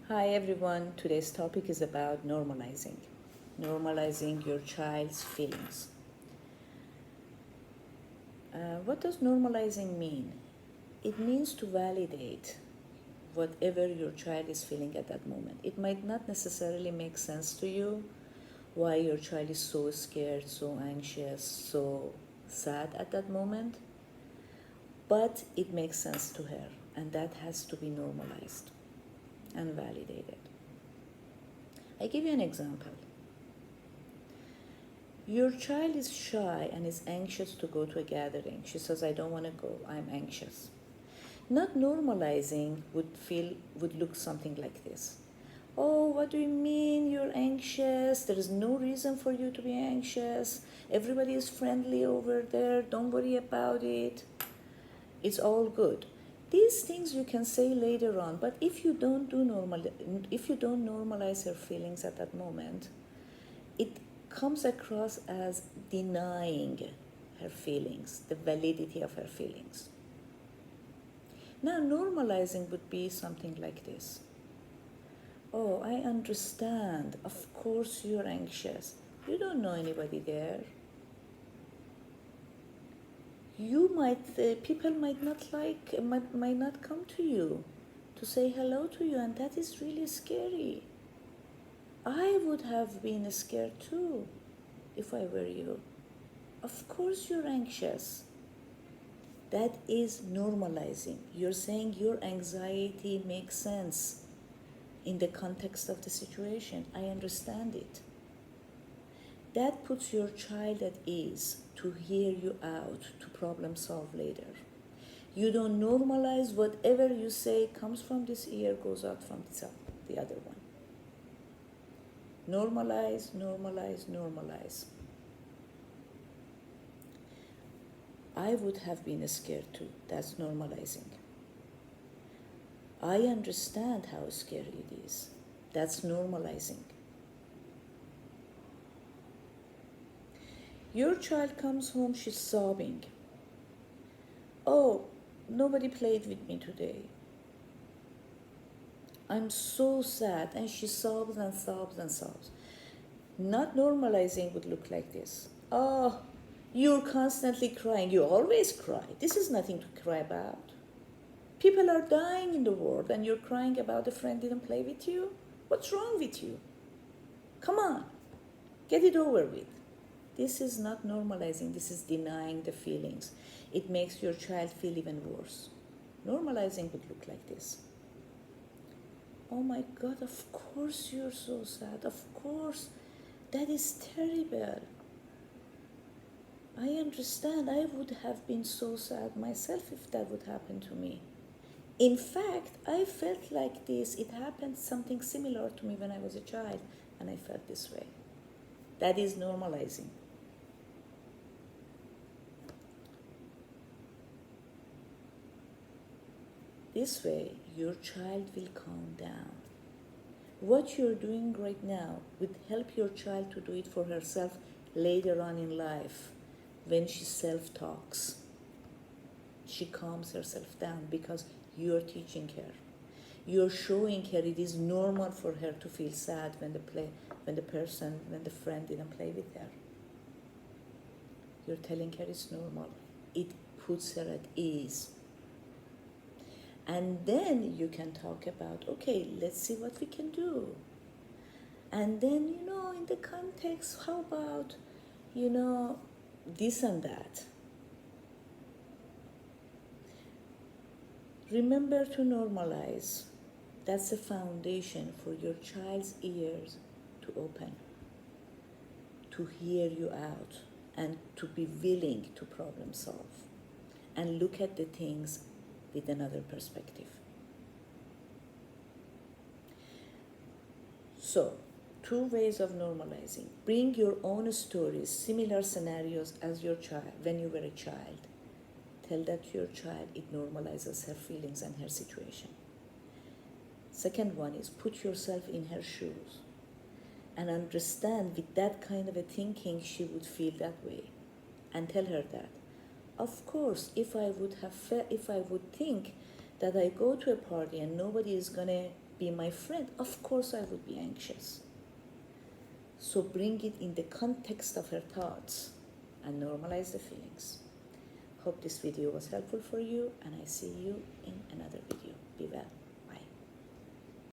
Hi everyone, today's topic is about normalizing your child's feelings. What does normalizing mean? It means to validate whatever your child is feeling at that moment. It might not necessarily make sense to you why your child is so scared, so anxious, so sad at that moment, but it makes sense to her, and that has to be normalized and validated. I give you an example. Your child is shy and is anxious to go to a gathering. She says, I don't want to go, I'm anxious. Not normalizing would look something like this. Oh, what do you mean you're anxious? There is no reason for you to be anxious. Everybody is friendly over there. Don't worry about it. It's all good. These things you can say later on, but if you don't normalize her feelings at that moment, it comes across as denying her feelings, the validity of her feelings. Now, normalizing would be something like this. Oh, I understand. Of course you're anxious. You don't know anybody there. People might not come to you to say hello to you, and that is really scary. I would have been scared too if I were you. Of course you're anxious. That is normalizing. You're saying your anxiety makes sense in the context of the situation. I understand it. That puts your child at ease to hear you out, to problem solve later. You don't normalize whatever you say comes from this ear, goes out from the other one. Normalize, normalize, normalize. I would have been scared too. That's normalizing. I understand how scary it is. That's normalizing. Your child comes home, she's sobbing. Oh, nobody played with me today. I'm so sad. And she sobs and sobs and sobs. Not normalizing would look like this. Oh, you're constantly crying. You always cry. This is nothing to cry about. People are dying in the world and you're crying about a friend didn't play with you? What's wrong with you? Come on, get it over with. This is not normalizing, this is denying the feelings. It makes your child feel even worse. Normalizing would look like this. Oh my God, of course you're so sad. Of course, that is terrible. I understand. I would have been so sad myself if that would happen to me. In fact, I felt like this. It happened something similar to me when I was a child, and I felt this way. That is normalizing. This way, your child will calm down. What you're doing right now would help your child to do it for herself later on in life when she self-talks. She calms herself down because you're teaching her. You're showing her it is normal for her to feel sad when the friend didn't play with her. You're telling her it's normal. It puts her at ease. And then you can talk about, okay, let's see what we can do. And then, in the context, how about, this and that. Remember to normalize. That's a foundation for your child's ears to open, to hear you out, and to be willing to problem solve and look at the things with another perspective. So, two ways of normalizing. Bring your own stories, similar scenarios as your child when you were a child. Tell that to your child, it normalizes her feelings and her situation. Second one is put yourself in her shoes and understand with that kind of a thinking she would feel that way. And tell her that, of course, if I would think that I go to a party and nobody is gonna be my friend, of course I would be anxious. So bring it in the context of her thoughts and normalize the feelings. Hope this video was helpful for you, and I see you in another video. Be well.